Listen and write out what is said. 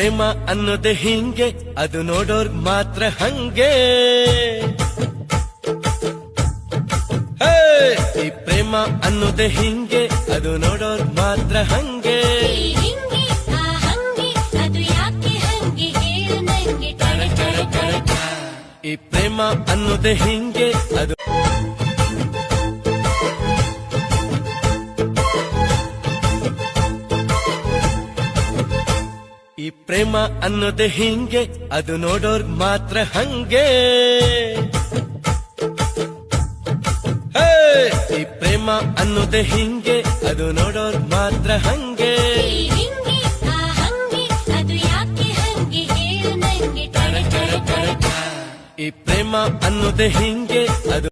ಪ್ರೇಮ ಅನ್ನೋದೆ ಹಿಂಗೆ, ಅದು ನೋಡೋರ್ ಮಾತ್ರ ಹಂಗೆ. ಈ ಪ್ರೇಮ ಅನ್ನೋದೆ ಹಿಂಗೆ, ಅದು ನೋಡೋರ್ ಮಾತ್ರ ಹಂಗೆ. ಈ ಪ್ರೇಮ ಅನ್ನೋದೆ ಹಿಂಗೆ, ಅದು ಈ ಪ್ರೇಮ ಅನ್ನೋದೆ ಹಿಂಗೆ, ಅದು ನೋಡೋರ್ ಮಾತ್ರ ಹಂಗೆ. ಈ ಪ್ರೇಮ ಅನ್ನೋದೆ ಹಿಂಗೆ, ಅದು ನೋಡೋರ್ ಮಾತ್ರ ಹಂಗೆ. ಈ ಪ್ರೇಮ ಅನ್ನೋದೆ ಹಿಂಗೆ, ಅದು